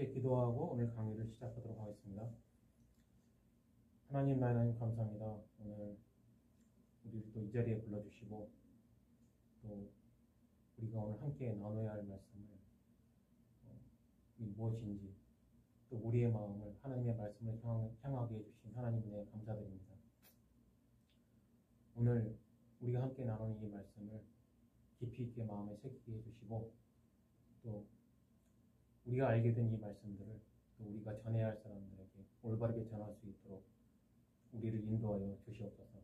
함께 기도하고 오늘 강의를 시작하도록 하겠습니다. 하나님 감사합니다. 오늘 우리를 또 이 자리에 불러주시고 또 우리가 오늘 함께 나눠야 할 말씀을 무엇인지 또 우리의 마음을 하나님의 말씀을 향하게 해주신 하나님 은혜에 감사드립니다. 오늘 우리가 함께 나누는 이 말씀을 깊이 있게 마음에 새기게 해주시고 또 우리가 알게 된 이 말씀들을 또 우리가 전해야 할 사람들에게 올바르게 전할 수 있도록 우리를 인도하여 주시옵소서.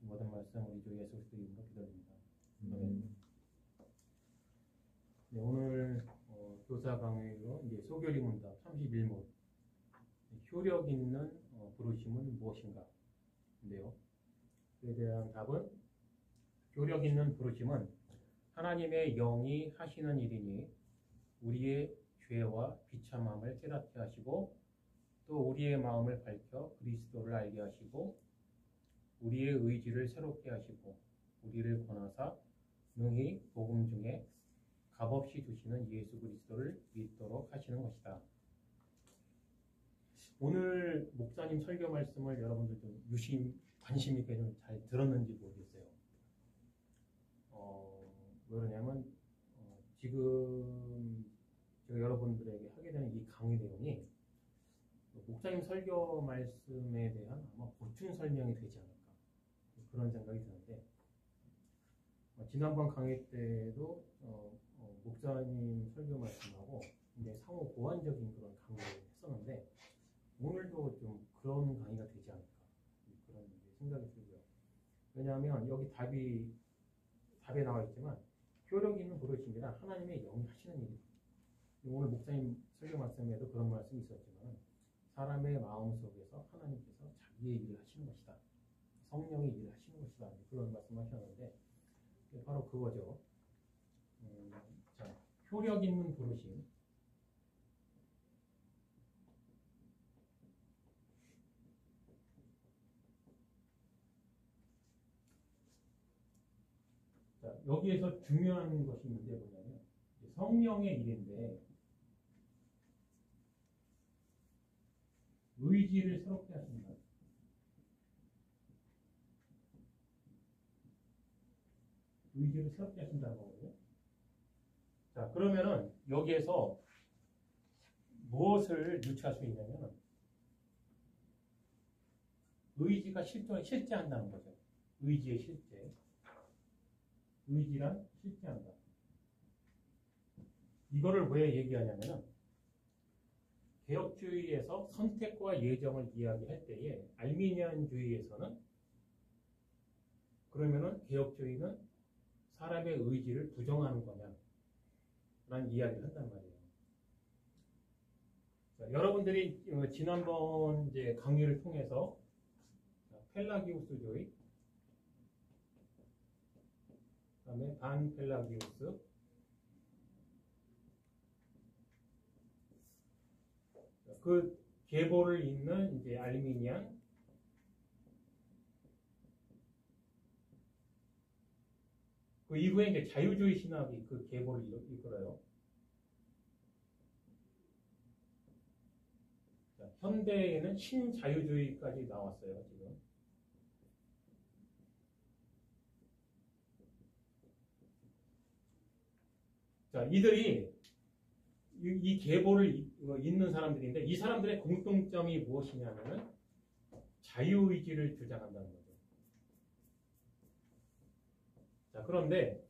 모든 말씀 우리 주 예수 그리스도 이름으로 기도드립니다. 아멘. 네, 오늘 교사 강의로 이제 소결이 문답 31문 효력 있는 부르심은 무엇인가? 인데요. 그에 대한 답은 효력 있는 부르심은 하나님의 영이 하시는 일이니 우리의 죄와 비참함을 깨닫게 하시고 또 우리의 마음을 밝혀 그리스도를 알게 하시고 우리의 의지를 새롭게 하시고 우리를 권하사 능히 복음 중에 값없이 주시는 예수 그리스도를 믿도록 하시는 것이다. 오늘 목사님 설교 말씀을 여러분들 좀 관심 있게 좀 잘 들었는지 모르겠어요. 왜 그러냐면 지금 제가 여러분들에게 하게 되는 이 강의 내용이 목사님 설교 말씀에 대한 아마 보충 설명이 되지 않을까 그런 생각이 드는데 지난번 강의 때도 목사님 설교 말씀하고 이제 상호 보완적인 그런 강의를 했었는데 오늘도 좀 그런 강의가 되지 않을까 그런 생각이 들고요. 왜냐하면 여기 답에 나와 있지만 효력 있는 부르심이라 하나님의 영이 하시는 일입니다. 오늘 목사님 설교 말씀에도 그런 말씀이 있었지만 사람의 마음 속에서 하나님께서 자기의 일을 하시는 것이다. 성령의 일을 하시는 것이다. 그런 말씀하셨는데 바로 그거죠. 자, 효력 있는 부르심. 자, 여기에서 중요한 것이 있는데 뭐냐면 성령의 일인데 의지를 새롭게 하신다. 의지를 새롭게 하신다고 하거든요. 자, 그러면은 여기에서 무엇을 유추할 수 있냐면 의지가 실제한다는 거죠. 의지의 실제. 의지란 실제한다. 이거를 왜 얘기하냐면은 개혁주의에서 선택과 예정을 이야기할 때에 알미니안주의에서는 그러면은 개혁주의는 사람의 의지를 부정하는 거냐 라는 이야기를 한단 말이에요. 자, 여러분들이 지난번 이제 강의를 통해서 펠라기우스주의 그다음에 반펠라기우스 그 계보를 잇는 이제 알미니안 그 이후에 이제 자유주의 신학이 그 계보를 이끌어요. 자, 현대에는 신자유주의까지 나왔어요, 지금. 자, 이들이 이 계보를 잇는 사람들인데 이 사람들의 공통점이 무엇이냐면은 자유의지를 주장한다는 거죠. 자, 그런데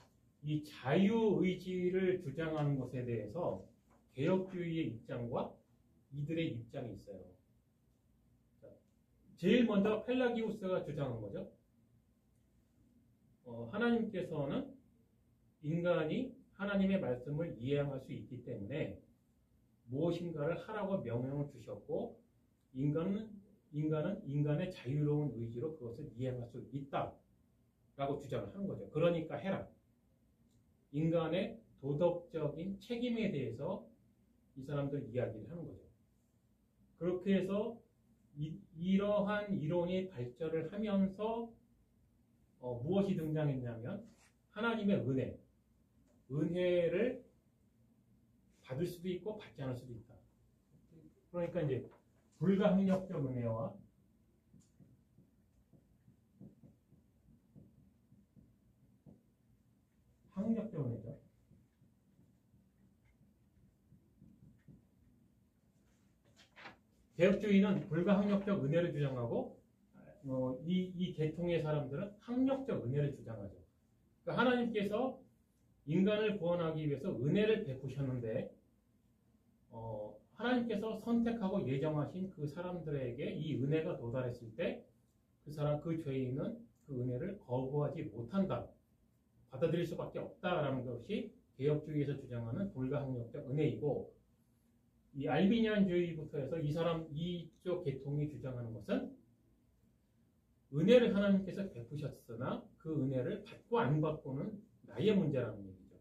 이 자유의지를 주장하는 것에 대해서 개혁주의의 입장과 이들의 입장이 있어요. 자, 제일 먼저 펠라기우스가 주장한 거죠. 하나님께서는 인간이 하나님의 말씀을 이해할 수 있기 때문에 무엇인가를 하라고 명령을 주셨고 인간은 인간의 자유로운 의지로 그것을 이해할 수 있다라고 주장을 하는 거죠. 그러니까 해라. 인간의 도덕적인 책임에 대해서 이 사람들 이야기를 하는 거죠. 그렇게 해서 이러한 이론이 발전을 하면서 무엇이 등장했냐면 하나님의 은혜를 받을 수도 있고 받지 않을 수도 있다. 그러니까 이제 불가항력적 은혜와 항력적 은혜죠. 개혁주의는 불가항력적 은혜를 주장하고 이 계통의 사람들은 항력적 은혜를 주장하죠. 그러니까 하나님께서 인간을 구원하기 위해서 은혜를 베푸셨는데 하나님께서 선택하고 예정하신 그 사람들에게 이 은혜가 도달했을 때 그 죄인은 그 은혜를 거부하지 못한다. 받아들일 수밖에 없다라는 것이 개혁주의에서 주장하는 불가항력적 은혜이고, 이 알비니안주의부터 해서 이쪽 계통이 주장하는 것은 은혜를 하나님께서 베푸셨으나 그 은혜를 받고 안 받고는 나의 문제라는 얘기죠.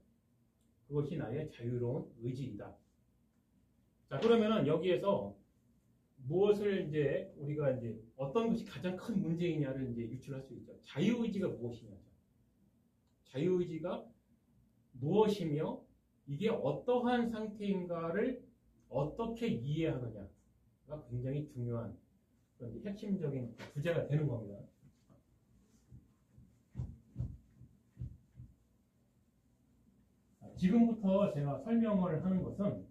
그것이 나의 자유로운 의지이다. 자, 그러면은 여기에서 무엇을 이제 우리가 이제 어떤 것이 가장 큰 문제이냐를 이제 유출할 수 있죠. 자유의지가 무엇이냐죠. 자유의지가 무엇이며 이게 어떠한 상태인가를 어떻게 이해하느냐가 굉장히 중요한 그런 핵심적인 주제가 되는 겁니다. 지금부터 제가 설명을 하는 것은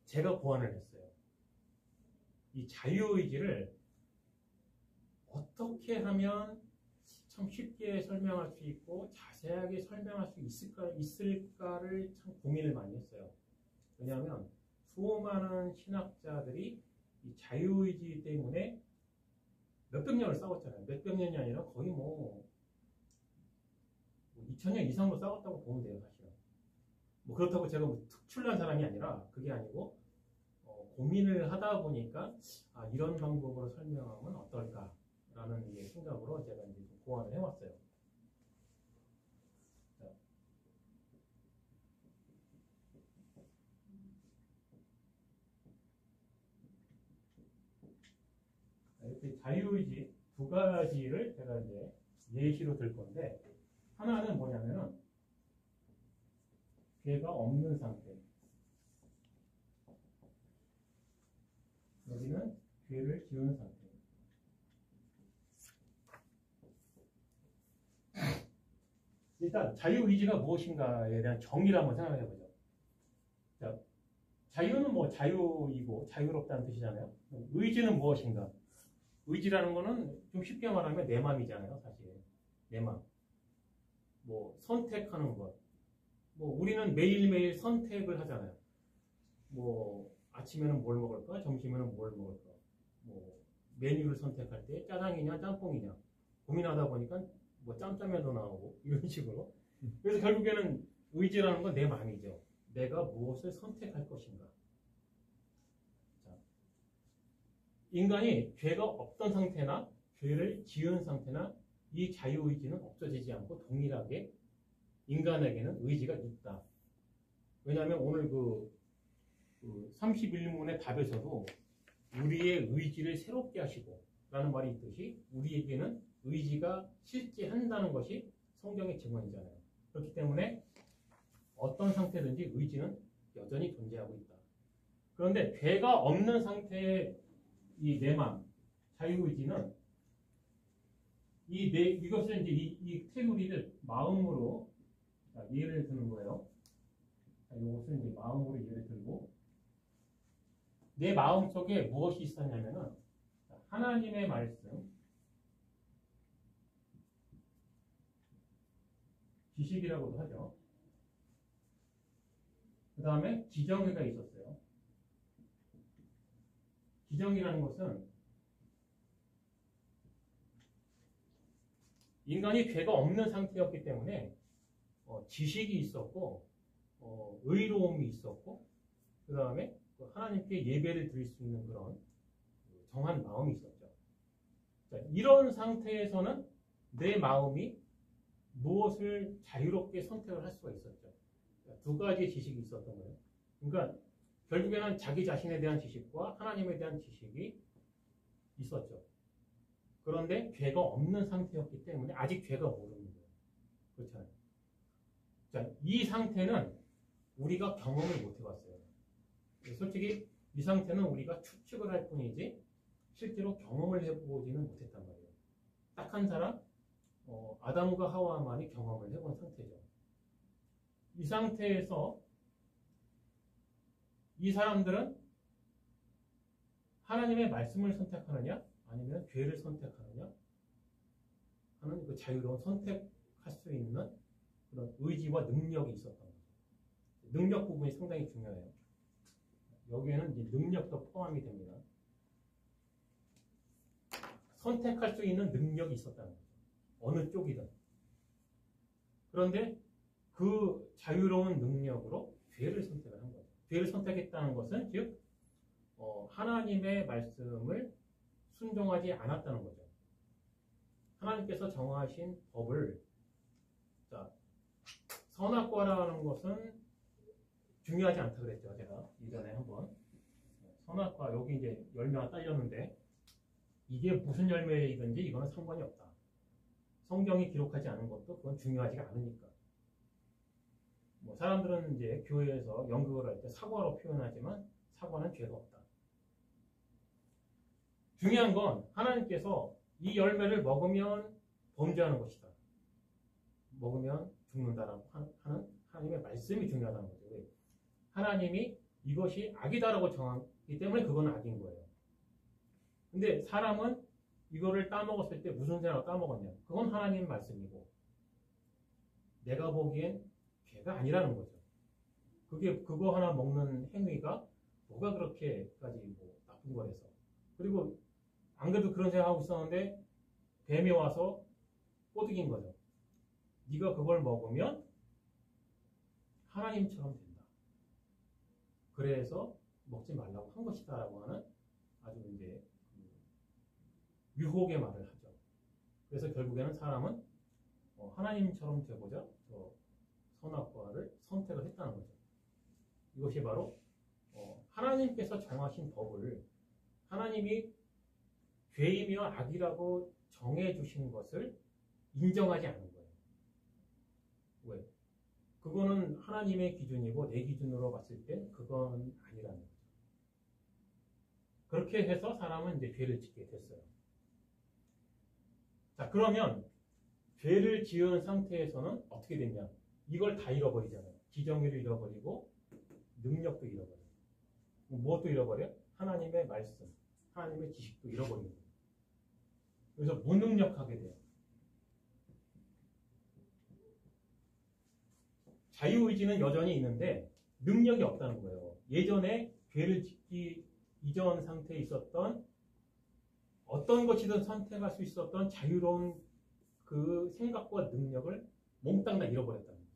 제가 고안을 했어요. 이 자유의지를 어떻게 하면 참 쉽게 설명할 수 있고 자세하게 설명할 수 있을까를 참 고민을 많이 했어요. 왜냐하면 수많은 신학자들이 이 자유의지 때문에 몇백 년을 싸웠잖아요. 몇백 년이 아니라 거의 2000년 이상으로 싸웠다고 보면 돼요, 사실은. 그렇다고 제가 특출난 사람이 아니라 그게 아니고 고민을 하다 보니까 이런 방법으로 설명하면 어떨까라는 이제 생각으로 제가 이제 고안을 해왔어요. 이렇게 자유의지 두 가지를 제가 이제 예시로 들 건데, 하나는 뭐냐면은 죄가 없는 상태. 여기는 죄를 지은 상태. 일단 자유의지가 무엇인가에 대한 정의를 한번 생각해 보죠. 자, 자유는 자유이고 자유롭다는 뜻이잖아요. 의지는 무엇인가? 의지라는 거는 좀 쉽게 말하면 내 마음이잖아요, 사실. 내 마음. 선택하는 것. 우리는 매일매일 선택을 하잖아요. 아침에는 뭘 먹을까? 점심에는 뭘 먹을까? 메뉴를 선택할 때 짜장이냐, 짬뽕이냐. 고민하다 보니까 짬짜면도 나오고, 이런 식으로. 그래서 결국에는 의지라는 건 내 마음이죠. 내가 무엇을 선택할 것인가. 자, 인간이 죄가 없던 상태나 죄를 지은 상태나 이 자유의지는 없어지지 않고 동일하게 인간에게는 의지가 있다. 왜냐하면 오늘 31문의 답에서도 우리의 의지를 새롭게 하시고 라는 말이 있듯이 우리에게는 의지가 실제한다는 것이 성경의 증언이잖아요. 그렇기 때문에 어떤 상태든지 의지는 여전히 존재하고 있다. 그런데 죄가 없는 상태의 이 내 마음, 자유의지는 이것을 이제 이 테두리를 마음으로 예를 드는 거예요. 이것을 이제 마음으로 예를 들고 내 마음 속에 무엇이 있었냐면은 하나님의 말씀, 지식이라고도 하죠. 그 다음에 지정의가 있었어요. 지정이라는 것은 인간이 죄가 없는 상태였기 때문에 지식이 있었고 의로움이 있었고 그 다음에 하나님께 예배를 드릴 수 있는 그런 정한 마음이 있었죠. 자, 이런 상태에서는 내 마음이 무엇을 자유롭게 선택을 할 수가 있었죠. 두 가지의 지식이 있었던 거예요. 그러니까 결국에는 자기 자신에 대한 지식과 하나님에 대한 지식이 있었죠. 그런데 죄가 없는 상태였기 때문에 아직 죄가 모르는 거예요. 그렇잖아요. 자, 이 상태는 우리가 경험을 못 해봤어요. 솔직히 이 상태는 우리가 추측을 할 뿐이지 실제로 경험을 해보지는 못했단 말이에요. 딱 한 사람, 아담과 하와만이 경험을 해본 상태죠. 이 상태에서 이 사람들은 하나님의 말씀을 선택하느냐 아니면 죄를 선택하느냐 하는 그 자유로운 선택할 수 있는 그런 의지와 능력이 있었던 거죠. 능력 부분이 상당히 중요해요. 여기에는 이제 능력도 포함이 됩니다. 선택할 수 있는 능력이 있었다는 거죠. 어느 쪽이든. 그런데 그 자유로운 능력으로 죄를 선택을 한 거죠. 죄를 선택했다는 것은 즉 하나님의 말씀을 순종하지 않았다는 거죠. 하나님께서 정하신 법을 자, 선악과라는 것은 중요하지 않다 그랬죠. 제가 이전에 한번 선악과 여기 이제 열매가 딸렸는데 이게 무슨 열매이든지 이거는 상관이 없다. 성경이 기록하지 않은 것도 그건 중요하지가 않으니까. 뭐 사람들은 이제 교회에서 연극을 할 때 사과로 표현하지만 사과는 죄가 없다. 중요한 건 하나님께서 이 열매를 먹으면 범죄하는 것이다. 먹으면 죽는다라고 하는 하나님의 말씀이 중요하다는 거죠. 왜? 하나님이 이것이 악이다라고 정하기 때문에 그건 악인 거예요. 근데 사람은 이거를 따먹었을 때 무슨 죄라고 따먹었냐? 그건 하나님 말씀이고 내가 보기엔 죄가 아니라는 거죠. 그거 하나 먹는 행위가 뭐가 그렇게까지 뭐 나쁜 거라서. 그리고 안 그래도 그런 생각하고 있었는데 뱀이 와서 꼬드긴 거죠. 네가 그걸 먹으면 하나님처럼 된다. 그래서 먹지 말라고 한 것이다 라고 하는 아주 이제 유혹의 말을 하죠. 그래서 결국에는 사람은 하나님처럼 되고자 선악과를 선택을 했다는 거죠. 이것이 바로 하나님께서 정하신 법을 하나님이 죄이며 악이라고 정해주신 것을 인정하지 않는 거예요. 왜? 그거는 하나님의 기준이고 내 기준으로 봤을 때 그건 아니라는 거죠. 그렇게 해서 사람은 이제 죄를 짓게 됐어요. 자, 그러면 죄를 지은 상태에서는 어떻게 됐냐? 이걸 다 잃어버리잖아요. 지정의를 잃어버리고 능력도 잃어버려요. 무엇도 잃어버려? 하나님의 말씀, 하나님의 지식도 잃어버리는 거예요. 그래서 무능력하게 돼요. 자유의지는 여전히 있는데 능력이 없다는 거예요. 예전에 죄를 짓기 이전 상태에 있었던 어떤 것이든 선택할 수 있었던 자유로운 그 생각과 능력을 몽땅 다 잃어버렸다는 거예요.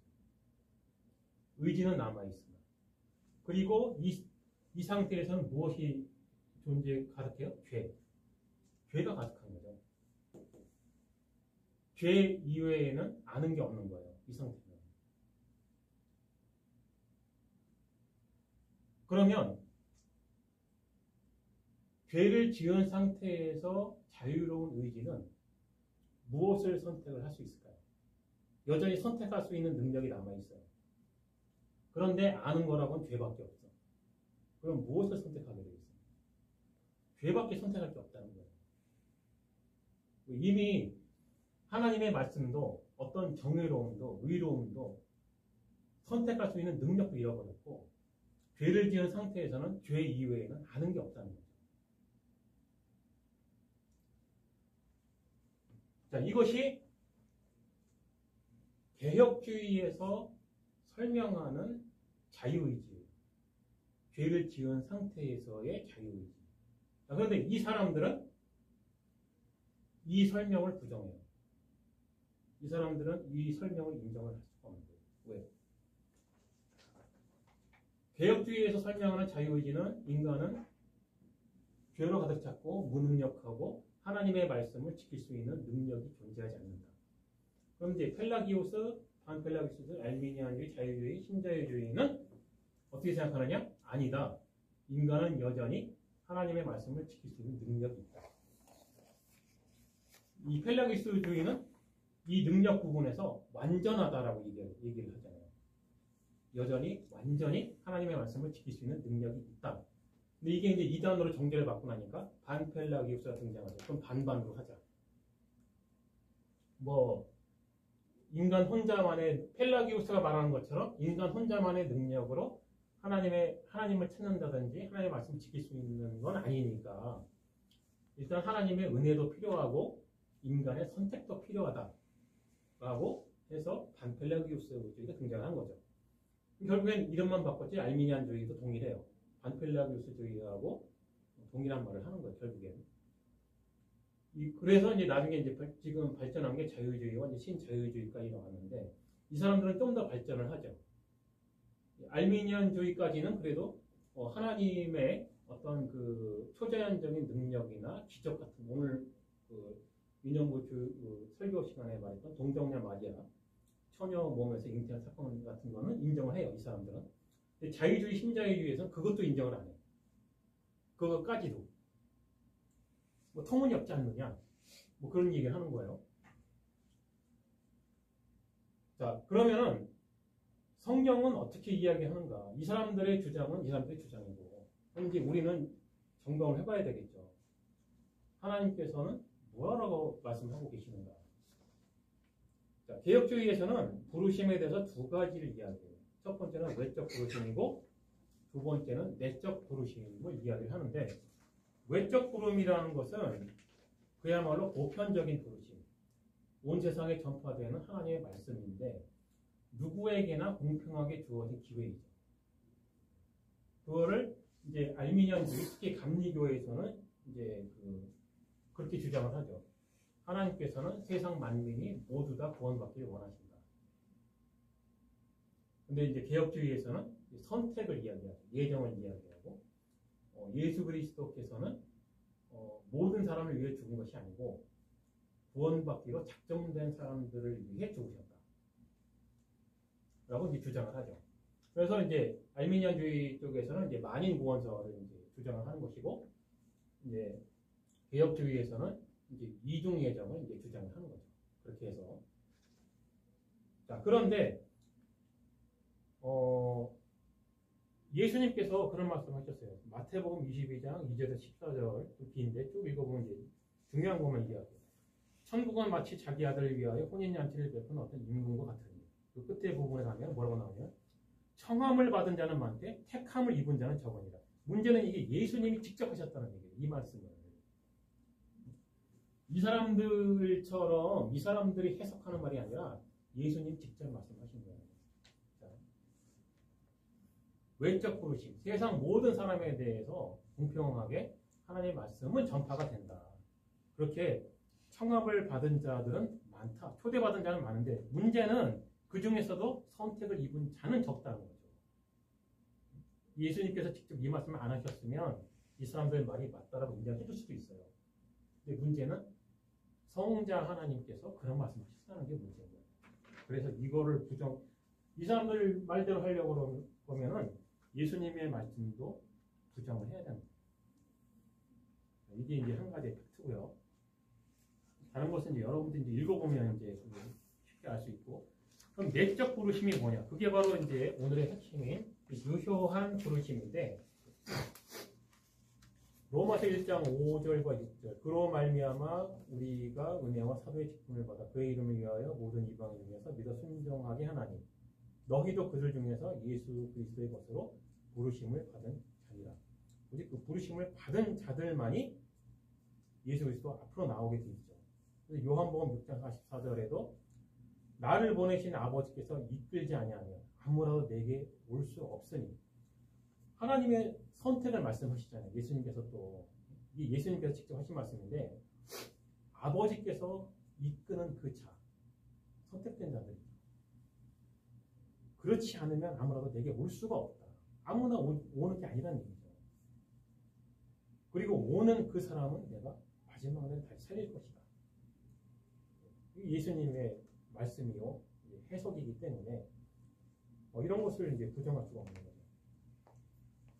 의지는 남아있으나. 그리고 이 상태에서는 무엇이 가득해요? 죄가 가득한 거죠. 죄 이외에는 아는 게 없는 거예요. 이 상태는. 그러면 죄를 지은 상태에서 자유로운 의지는 무엇을 선택을 할 수 있을까요? 여전히 선택할 수 있는 능력이 남아있어요. 그런데 아는 거라고는 죄밖에 없어. 그럼 무엇을 선택하게 되겠어요? 죄밖에 선택할 게 없다는 거예요. 이미 하나님의 말씀도 어떤 정의로움도 의로움도 선택할 수 있는 능력도 잃어버렸고 죄를 지은 상태에서는 죄 이외에는 아는 게 없다는 거죠. 자, 이것이 개혁주의에서 설명하는 자유의지예요. 죄를 지은 상태에서의 자유의지. 자, 그런데 이 사람들은 이 설명을 부정해요. 이 사람들은 이 설명을 인정을 할 수가 없는 거예요. 왜? 개혁주의에서 설명하는 자유의지는 인간은 죄로 가득 찼고 무능력하고 하나님의 말씀을 지킬 수 있는 능력이 존재하지 않는다. 그럼 이제 펠라기오스, 반펠라기오스, 알미니안주의, 자유주의, 신자유주의는 어떻게 생각하느냐? 아니다. 인간은 여전히 하나님의 말씀을 지킬 수 있는 능력이 있다. 이 펠라기오스주의는 이 능력 부분에서 완전하다라고 얘기를 하잖아요. 여전히 완전히 하나님의 말씀을 지킬 수 있는 능력이 있다. 근데 이게 이제 이단으로 정제를 받고 나니까 반펠라기우스가 등장하죠. 그럼 반반으로 하자. 뭐 인간 혼자만의 펠라기우스가 말하는 것처럼 인간 혼자만의 능력으로 하나님을 찾는다든지 하나님의 말씀을 지킬 수 있는 건 아니니까 일단 하나님의 은혜도 필요하고 인간의 선택도 필요하다라고 해서 반펠라기우스주의가 등장한 거죠. 결국엔 이름만 바꿨지 알미니안주의도 동일해요. 반펠라기우스주의하고 동일한 말을 하는 거예요. 결국엔. 그래서 이제 나중에 이제 지금 발전한 게 자유주의와 이제 신자유주의까지 나왔는데 이 사람들은 좀 더 발전을 하죠. 알미니안주의까지는 그래도 하나님의 어떤 그 초자연적인 능력이나 기적 같은 오늘 그 민영구 설교 시간에 말했던 동정녀 마리아 처녀 몸에서 잉태한 사건 같은 거는 인정을 해요. 이 사람들은. 근데 자유주의, 신자유주의에서는 그것도 인정을 안 해요. 그거까지도. 뭐 터무니없지 않느냐. 뭐 그런 얘기를 하는 거예요. 자, 그러면은 성경은 어떻게 이야기하는가? 이 사람들의 주장은 이 사람들의 주장이고 이제 우리는 점검을 해봐야 되겠죠. 하나님께서는 뭐라고 말씀하고 계시는가? 자, 개혁주의에서는 부르심에 대해서 두 가지를 이야기해요. 첫 번째는 외적 부르심이고 두 번째는 내적 부르심을 이야기를 하는데 외적 부름이라는 것은 그야말로 보편적인 부르심, 온 세상에 전파되는 하나님의 말씀인데 누구에게나 공평하게 주어진 기회이죠. 그거를 이제 알미니안주의, 특히 감리교에서는 이제 그렇게 주장을 하죠. 하나님께서는 세상 만민이 모두 다 구원받기를 원하신다. 근데 이제 개혁주의에서는 선택을 이야기하죠. 예정을 이야기하고 예수 그리스도께서는 모든 사람을 위해 죽은 것이 아니고 구원받기로 작정된 사람들을 위해 죽으셨다. 라고 이제 주장을 하죠. 그래서 이제 알미니안주의 쪽에서는 이제 만인 구원설을 이제 주장을 하는 것이고 이제 개혁주의에서는 이제 이중 예정을 이제 주장을 하는 거죠. 그렇게 해서 자 그런데 예수님께서 그런 말씀하셨어요. 마태복음 22장 2절에서 14절 좀 긴데 쭉 읽어보면 이제 중요한 것만 이야기해요. 천국은 마치 자기 아들을 위하여 혼인잔치를 베푼 어떤 임금과 같으니 그 끝에 부분에 가면 뭐라고 나오냐면 청함을 받은 자는 많되 택함을 입은 자는 적으니라. 문제는 이게 예수님이 직접 하셨다는 얘기예요. 이 말씀을. 이 사람들처럼 이 사람들이 해석하는 말이 아니라 예수님 직접 말씀하신 거예요. 자, 외적 부르심. 세상 모든 사람에 대해서 공평하게 하나님의 말씀은 전파가 된다. 그렇게 청함을 받은 자들은 많다. 초대받은 자는 많은데 문제는 그 중에서도 선택을 입은 자는 적다는 거죠. 예수님께서 직접 이 말씀을 안 하셨으면 이 사람들의 말이 맞다라고 인정해 줄 수도 있어요. 근데 문제는 성자 하나님께서 그런 말씀을 하셨다는 게 문제인 거예요. 그래서 이거를 이 사람들 말대로 하려고 그러면은 예수님의 말씀도 부정을 해야 됩니다. 이게 이제 한 가지의 팩트고요. 다른 것은 이제 여러분들이 이제 읽어보면 이제 쉽게 알 수 있고. 그럼 내적 부르심이 뭐냐? 그게 바로 이제 오늘의 핵심인 유효한 부르심인데 로마서 1장 5절과 6절 그로 말미암아 우리가 은혜와 사도의 직분을 받아 그의 이름을 위하여 모든 이방인 중에서 믿어 순종하게 하나니 너희도 그들 중에서 예수 그리스도의 것으로 부르심을 받은 자니라. 오직 그 부르심을 받은 자들만이 예수 그리스도 앞으로 나오게 돼 있죠. 그래서 요한복음 6장 44절에도 나를 보내신 아버지께서 이끌지 아니하면 아무라도 내게 올 수 없으니 하나님의 선택을 말씀하시잖아요. 예수님께서 또 이게 예수님께서 직접 하신 말씀인데 아버지께서 이끄는 그 자 선택된 자들이죠. 그렇지 않으면 아무라도 내게 올 수가 없다. 아무나 오는 게 아니라는 얘기죠. 그리고 오는 그 사람은 내가 마지막에 다시 살릴 것이다. 예수님의 말씀이요 해석이기 때문에 이런 것을 이제 부정할 수가 없는 거죠.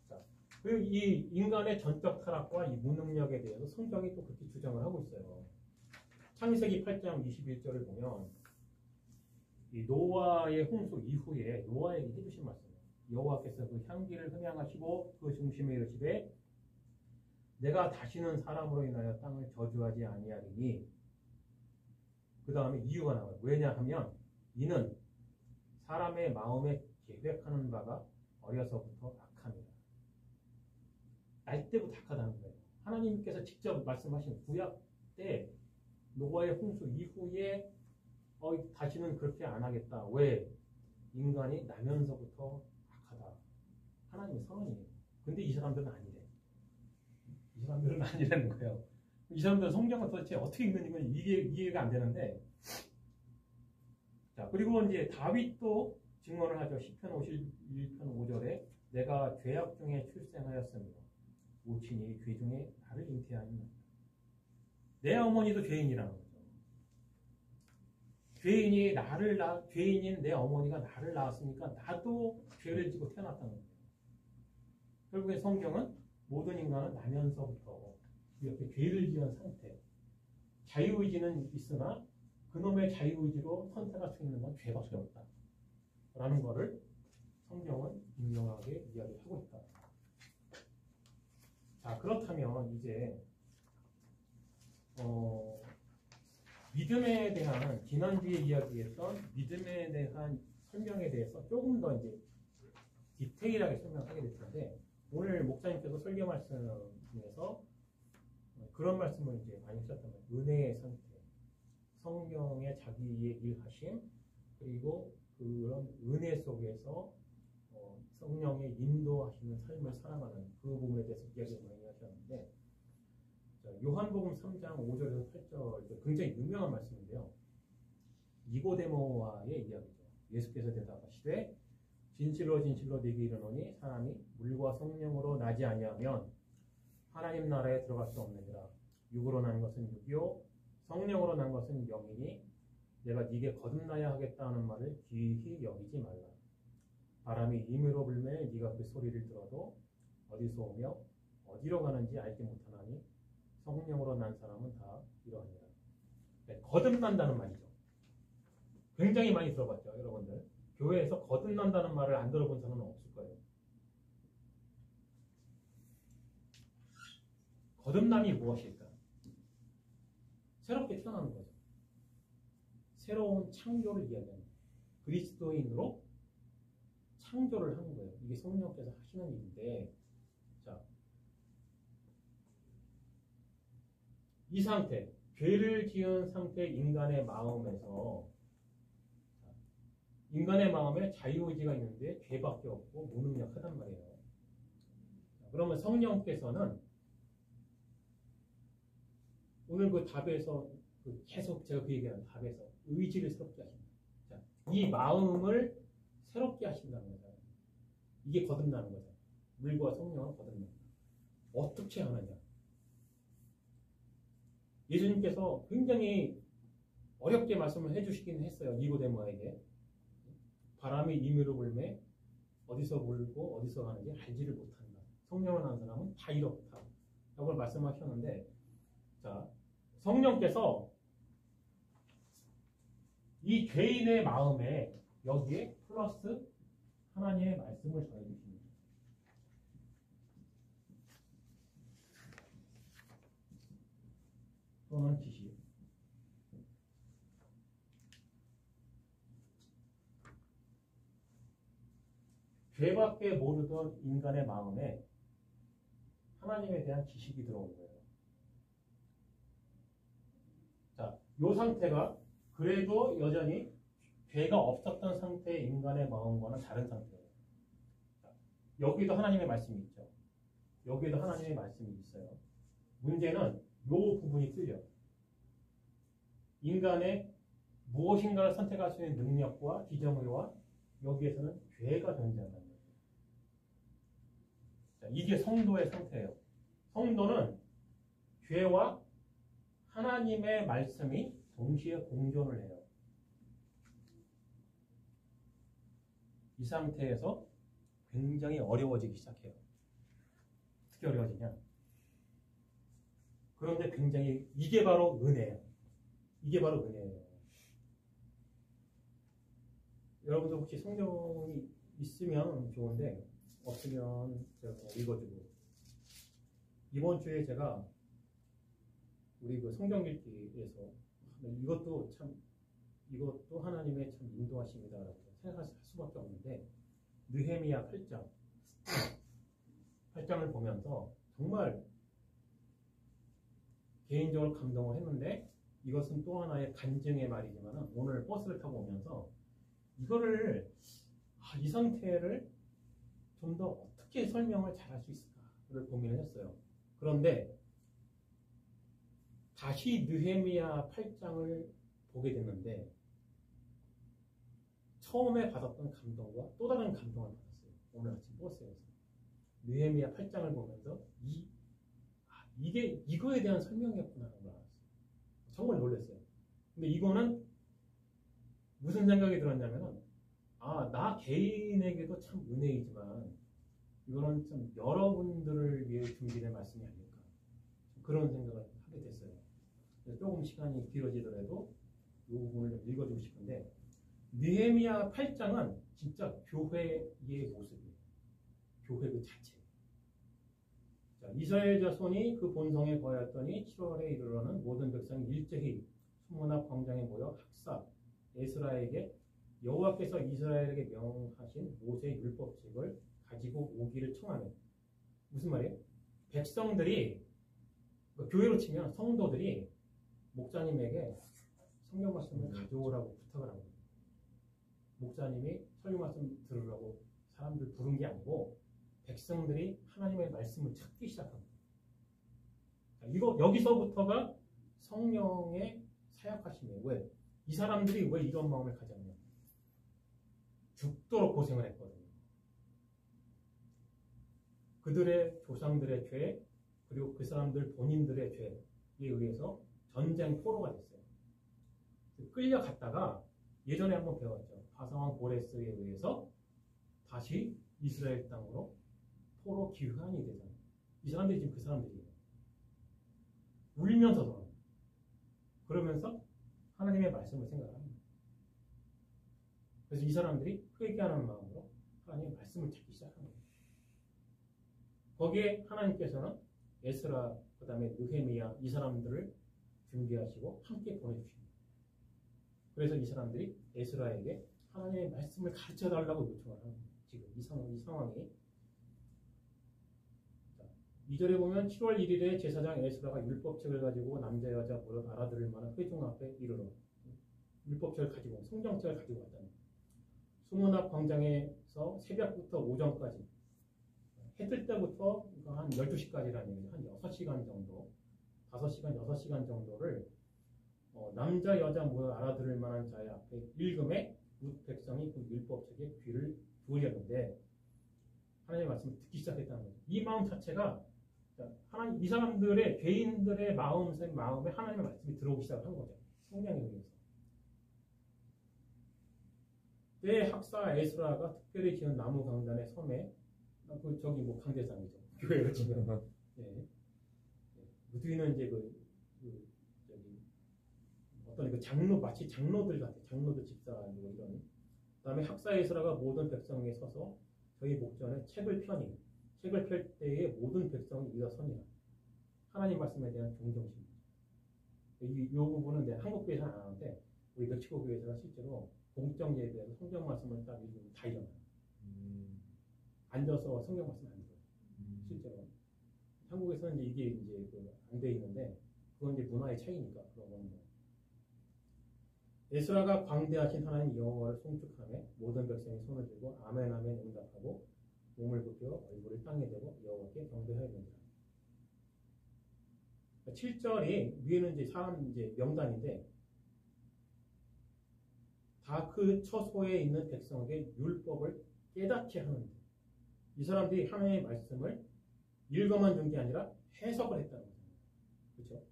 자, 그리고 이 인간의 전적 타락과 이 무능력에 대해서 성경이 또 그렇게 주장을 하고 있어요. 창세기 8장 21절을 보면 이 노아의 홍수 이후에 노아에게 해주신 말씀이에요. 여호와께서 그 향기를 흠양하시고 그 중심에 이르시되 내가 다시는 사람으로 인하여 땅을 저주하지 아니하리니 그 다음에 이유가 나와요. 왜냐하면 이는 사람의 마음에 계획하는 바가 어려서부터 악함이라. 날 때부터 악하다는 거예요. 하나님께서 직접 말씀하신 구약 때 노아의 홍수 이후에 다시는 그렇게 안 하겠다. 왜? 인간이 나면서부터 악하다. 하나님의 선언이에요. 근데 이 사람들은 아니래. 이 사람들은 아니라는 거예요. 이 사람들은 성경을 도대체 어떻게 읽는지 이해가 안 되는데, 자, 그리고 이제 다윗도 증언을 하죠. 시편 51편 5절에 내가 죄악 중에 출생하였으며 모친이 죄 중에 나를 잉태하였나이다. 내 어머니도 죄인이라는 거죠. 죄인인 내 어머니가 나를 낳았으니까 나도 죄를 지고 태어났다는 거예요. 결국에 성경은 모든 인간은 나면서부터 이렇게 죄를 지은 상태, 자유의지는 있으나 그놈의 자유의지로 선택할 수 있는 건 죄밖에 없다. 라는 것을 성경은 분명하게 이야기하고 있다. 자, 그렇다면 이제 믿음에 대한 지난주에 이야기했던 믿음에 대한 설명에 대해서 조금 더 이제 디테일하게 설명하게 될 텐데 오늘 목사님께서 설교 말씀에서 그런 말씀을 이제 많이 하셨단 말이에요. 은혜의 상태, 성령의 자기의 일하심, 그리고 그런 은혜 속에서 성령의 인도하시는 삶을 살아가는 그 부분에 대해서 이야기를 많이 하셨는데 요한복음 3장 5절에서 8절 굉장히 유명한 말씀인데요. 니고데모와의 이야기죠. 예수께서 대답하시되 진실로 진실로 네게 이르노니 사람이 물과 성령으로 나지 아니하면 하나님 나라에 들어갈 수 없느니라. 육으로 난 것은 육이요 성령으로 난 것은 영이니 내가 네게 거듭나야 하겠다 하는 말을 귀히 여기지 말라. 바람이 임의로 불매 네가 그 소리를 들어도 어디서 오며 어디로 가는지 알지 못하나니 성령으로 난 사람은 다 이러하니라. 네, 거듭난다는 말이죠. 굉장히 많이 들어봤죠, 여러분들. 교회에서 거듭난다는 말을 안 들어본 사람은 없을 거예요. 거듭남이 무엇일까? 새롭게 태어나는 거죠. 새로운 창조를 이야기합니다. 그리스도인으로 창조를 하는 거예요. 이게 성령께서 하시는 일인데, 자, 이 상태, 죄를 지은 상태 인간의 마음에서 인간의 마음에 자유의지가 있는데 죄밖에 없고 무능력하단 말이에요. 그러면 성령께서는 오늘 그 답에서 계속 제가 그 얘기하는 답에서 의지를 새롭게 하십니다. 자, 이 마음을 새롭게 하신다는 거잖아요. 이게 거듭나는 거잖아요. 물과 성령은 거듭납니다. 어떻게 하느냐? 예수님께서 굉장히 어렵게 말씀을 해주시긴 했어요. 니고데모에게. 바람이 임의로 불매 어디서 불고 어디서 가는지 알지를 못한다. 성령을 아는 사람은 다 이렇다. 라고 말씀하셨는데, 자, 성령께서 이 죄인의 마음에 여기에 플러스 하나님의 말씀을 더해주십니다. 또는 지식. 죄밖에 모르던 인간의 마음에 하나님에 대한 지식이 들어온 거예요. 자, 이 상태가 그래도 여전히 죄가 없었던 상태의 인간의 마음과는 다른 상태예요. 자, 여기도 하나님의 말씀이 있죠. 여기도 하나님의 말씀이 있어요. 문제는 이 부분이 틀려요. 인간의 무엇인가를 선택할 수 있는 능력과 지정의와 여기에서는 죄가 존재한다는 거예요. 자, 이게 성도의 상태예요. 성도는 죄와 하나님의 말씀이 동시에 공존을 해요. 이 상태에서 굉장히 어려워지기 시작해요. 어떻게 어려워지냐? 그런데 굉장히 이게 바로 은혜예요. 이게 바로 은혜예요. 여러분들 혹시 성경이 있으면 좋은데 없으면 제가 읽어주고 이번 주에 제가 우리 그 성경 읽기에서 이것도 하나님의 참 인도하심이다라고 생각할 수밖에 없는데, 느헤미야 8장을 보면서 정말 개인적으로 감동을 했는데, 이것은 또 하나의 간증의 말이지만 오늘 버스를 타고 오면서 이거를 이 상태를 좀 더 어떻게 설명을 잘할 수 있을까를 고민을 했어요. 그런데 다시 느헤미야 8장을 보게 됐는데 처음에 받았던 감동과 또 다른 감동을 받았어요. 오늘 아침 버스에서 느헤미야 8장을 보면서 이게 이거에 대한 설명이었구나 하는 걸 알았어요. 정말 놀랐어요. 근데 이거는 무슨 생각이 들었냐면은 나 개인에게도 참 은혜이지만 이거는 참 여러분들을 위해 준비된 말씀이 아닐까, 그런 생각을 하게 됐어요. 조금 시간이 길어지더라도 이 부분을 좀 읽어주고 싶은데, 느헤미야 8장은 진짜 교회의 모습이에요. 교회 그 자체. 자, 이스라엘 자손이 그 본성에 거하였더니 7월에 이르러는 모든 백성이 일제히 수문 앞 광장에 모여 학사 에스라에게 여호와께서 이스라엘에게 명하신 모세의 율법책을 가지고 오기를 청하며, 무슨 말이에요? 백성들이, 교회로 치면 성도들이 목사님에게 성경 말씀을 가져오라고 부탁을 하거든요. 목사님이 설교 말씀 들으라고 사람들 부른 게 아니고 백성들이 하나님의 말씀을 찾기 시작합니다. 여기서부터가 성령의 사역하심이에요. 왜? 이 사람들이 왜 이런 마음을 가졌냐? 죽도록 고생을 했거든요. 그들의 조상들의 죄, 그리고 그 사람들 본인들의 죄에 의해서 전쟁 포로가 됐어요. 끌려갔다가 예전에 한번 배웠죠. 바사왕 고레스에 의해서 다시 이스라엘 땅으로 포로 귀환이 되잖아요. 이 사람들이 지금 그 사람들이에요. 울면서 돌아요. 그러면서 하나님의 말씀을 생각합니다. 그래서 이 사람들이 회개하는 마음으로 하나님의 말씀을 찾기 시작한 거예요. 거기에 하나님께서는 에스라, 그 다음에 느헤미야, 이 사람들을 준비하시고 함께 보내주십니다. 그래서 이 사람들이 에스라에게 하나님의 말씀을 가르쳐달라고 요청을 하는 거예요. 지금 이 상황이. 2절에 보면 7월 1일에 제사장 에스라가 율법책을 가지고 남자 여자 모두 알아들을 만한 회중 앞에 이르러 율법책을 가지고, 성경책을 가지고 왔다는 거예요. 수문 앞 광장에서 새벽부터 오전까지, 해 뜰 때부터 한 12시까지라는 얘기죠. 한 6시간 정도, 5시간, 6시간 정도를 남자 여자 모두 알아들을 만한 자의 앞에 읽음에 뭇 백성이 그 율법책에 귀를 두으려는데 하나님의 말씀을 듣기 시작했다는 거죠. 이 마음 자체가 이 사람들의, 죄인들의 마음에 하나님의 말씀이 들어오기 시작한 거죠. 성령에 의해서. 때 학사 에스라가 특별히 지은 나무 강단의 섬에, 저기 뭐 강대상이죠. 교회로 치면. 예. 그 뒤는 이제 어떤 그 장로, 마치 장로들 같아요. 장로들 집사하고 이런. 그 다음에 학사 에스라가 모든 백성에 서서 저희 목전에 책을 펼 때에 모든 백성이 일어서니라. 하나님 말씀에 대한 존경심입니다. 이 부분은 한국 교회에서는 안 하는데 우리 멕시코 교회에서는 실제로 공적 예배에서 성경 말씀을 딱 읽으면 다 일어나요. 앉아서 성경 말씀 안 들어요. 실제로. 한국에서는 이게 안 돼 있는데 그건 이제 문화의 차이니까 그런 거는 뭐. 에스라가 광대하신 하나님 여호와를 송축하며 모든 백성이 손을 들고 아멘 아멘 응답하고 몸을 굽혀 얼굴을 땅에 대고 여호와께 경배하였느니라. 7절이 위에는 이제 명단인데 다 그 처소에 있는 백성에게 율법을 깨닫게 하는데, 이 사람들이 하나님의 말씀을 읽어만 준 게 아니라 해석을 했다는 거잖아요. 그렇죠?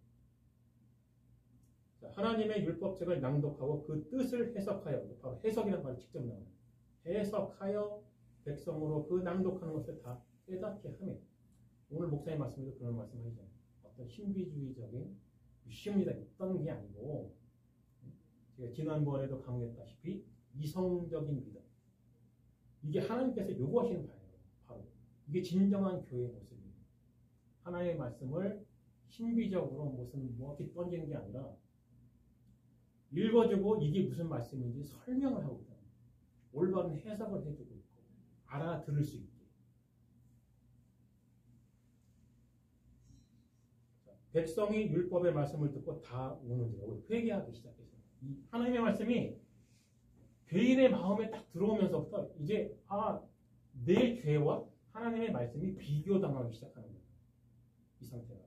하나님의 율법책을 낭독하고 그 뜻을 해석하여, 바로 해석이라는 말이 직접 나와요. 해석하여 백성으로 그 낭독하는 것을 다 깨닫게 하며, 오늘 목사님 말씀에도 그런 말씀 하시잖아요. 어떤 신비주의적인 유시입니다 있던 게 아니고, 제가 지난번에도 강조했다시피 이성적인 믿음, 이게 하나님께서 요구하시는 바예요. 바로 이게 진정한 교회의 모습이에요. 하나님의 말씀을 신비적으로 무슨 뭐 이렇게 던지는 게 아니라 읽어주고 이게 무슨 말씀인지 설명을 하고 있다. 올바른 해석을 해주고 있고 알아들을 수 있게. 백성이 율법의 말씀을 듣고 다 우는지라 회개하기 시작했어요. 이 하나님의 말씀이 죄인의 마음에 딱 들어오면서부터 이제 내 죄와 하나님의 말씀이 비교당하기 시작하는 거예요. 이 상태가.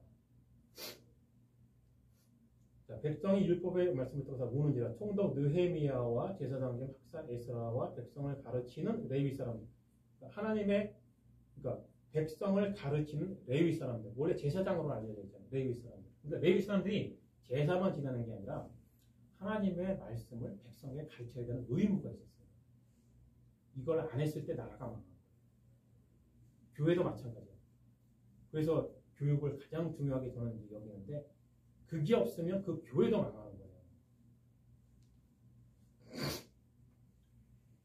자, 백성이 율법의 말씀을 듣고서 우는지라 총독 느헤미야와 제사장 중 학사 에스라와 백성을 가르치는 레위 사람들. 그러니까 백성을 가르치는 레위 사람들. 원래 제사장으로 알려져 있잖아요. 레위 사람들. 그러니까 레위 사람들이 제사만 지내는 게 아니라 하나님의 말씀을 백성에게 가르쳐야 되는 의무가 있었어요. 이걸 안 했을 때 나라가 망한 거예요. 교회도 마찬가지예요. 그래서 교육을 가장 중요하게 저는 여기는데 그게 없으면 그 교회도 망하는 거예요.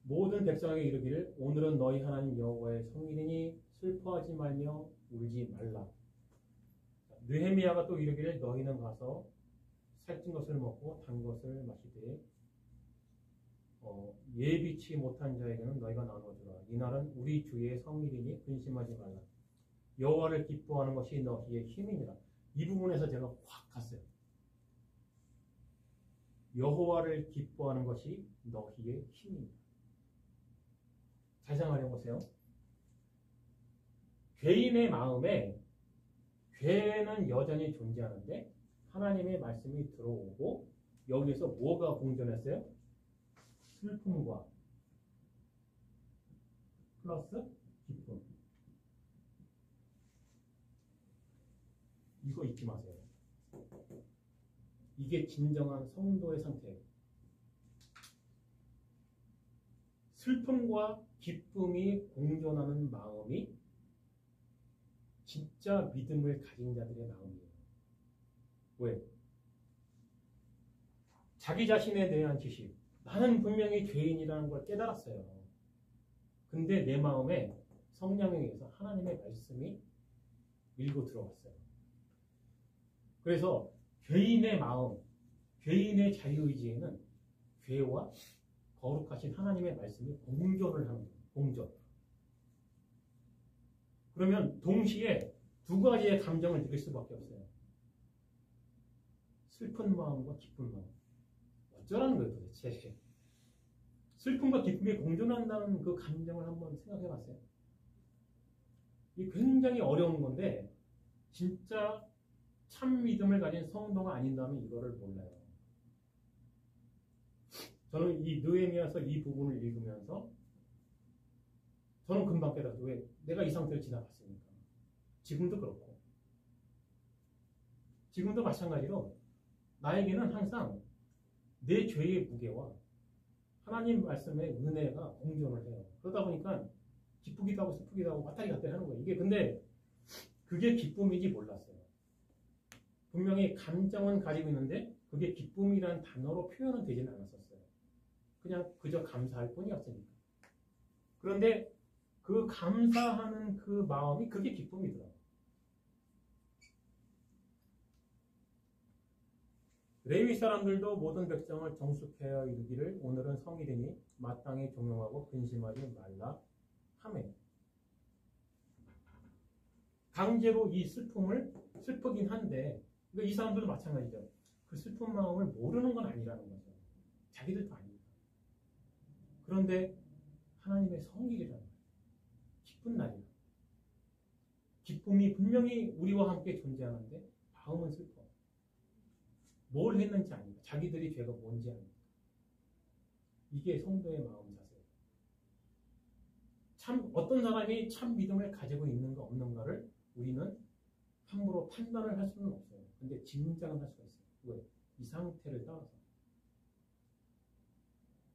모든 백성에게 이르기를 오늘은 너희 하나님 여호와의 성일이니 슬퍼하지 말며 울지 말라. 느헤미야가 또 이르기를 너희는 가서 살찐 것을 먹고 단 것을 마시되 예비치 못한 자에게는 너희가 나눠주라. 이날은 우리 주의 성일이니 근심하지 말라. 여호와를 기뻐하는 것이 너희의 힘이니라. 이 부분에서 제가 확 갔어요. 여호와를 기뻐하는 것이 너희의 힘이니라. 잘 생각해 보세요. 죄인의 마음에 죄는 여전히 존재하는데 하나님의 말씀이 들어오고 여기에서 뭐가 공존했어요? 슬픔과 플러스 기쁨. 이거 잊지 마세요. 이게 진정한 성도의 상태예요. 슬픔과 기쁨이 공존하는 마음이 진짜 믿음을 가진 자들의 마음이에요. 왜? 자기 자신에 대한 지식. 나는 분명히 죄인이라는 걸 깨달았어요. 근데 내 마음에 성령에 의해서 하나님의 말씀이 밀고 들어왔어요. 그래서 죄인의 마음, 죄인의 자유의지에는 죄와 거룩하신 하나님의 말씀이 공존을 하는 거예요. 공존. 그러면 동시에 두 가지의 감정을 느낄 수밖에 없어요. 슬픈 마음과 기쁜 마음. 어쩌라는 거예요 도대체. 슬픔과 기쁨이 공존한다는 그 감정을 한번 생각해 봤어요. 이게 굉장히 어려운 건데 진짜 참 믿음을 가진 성도가 아닌다면 이거를 몰라요. 저는 이 느헤미야서 이 부분을 읽으면서 저는 금방 깨달았어요. 왜? 내가 이 상태를 지나갔으니까. 지금도 그렇고. 지금도 마찬가지로 나에게는 항상 내 죄의 무게와 하나님 말씀의 은혜가 공존을 해요. 그러다 보니까 기쁘기도 하고 슬프기도 하고 왔다리 갔다리 하는 거예요. 이게 근데 그게 기쁨인지 몰랐어요. 분명히 감정은 가지고 있는데 그게 기쁨이라는 단어로 표현은 되지는 않았었어요. 그냥 그저 감사할 뿐이었으니까. 그런데 그 감사하는 그 마음이 그게 기쁨이더라고요. 레위 사람들도 모든 백성을 정숙하여 이르기를 오늘은 성일이니 마땅히 종용하고 근심하지 말라 하매 강제로 이 슬픔을 슬프긴 한데 이 사람들도 마찬가지죠. 그 슬픈 마음을 모르는 건 아니라는 거죠. 자기들도 아닙니다. 그런데 하나님의 성일이라는 거예요. 기쁜 날이다. 기쁨이 분명히 우리와 함께 존재하는데 마음은 슬퍼. 뭘 했는지 아닙니다. 자기들이 죄가 뭔지 아닙니다. 이게 성도의 마음 자세예요. 참 어떤 사람이 참 믿음을 가지고 있는가 없는가를 우리는 함부로 판단을 할 수는 없어요. 근데 짐작은 할 수가 있어요. 왜? 이 상태를 따라서.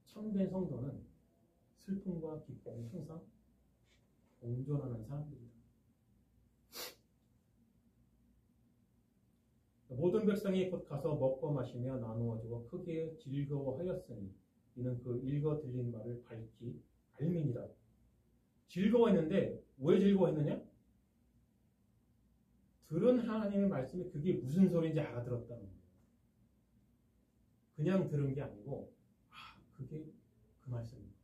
참된 성도는 슬픔과 기쁨이 항상 공존하는 사람들이다. 모든 백성이 곧 가서 먹고 마시며 나누어주고 크게 즐거워하였으니 이는 그 읽어 들린 말을 밝히 알미니라. 즐거워했는데 왜 즐거워했느냐? 들은 하나님의 말씀이 그게 무슨 소리인지 알아들었다는 거예요. 그냥 들은 게 아니고 그게 그 말씀입니다.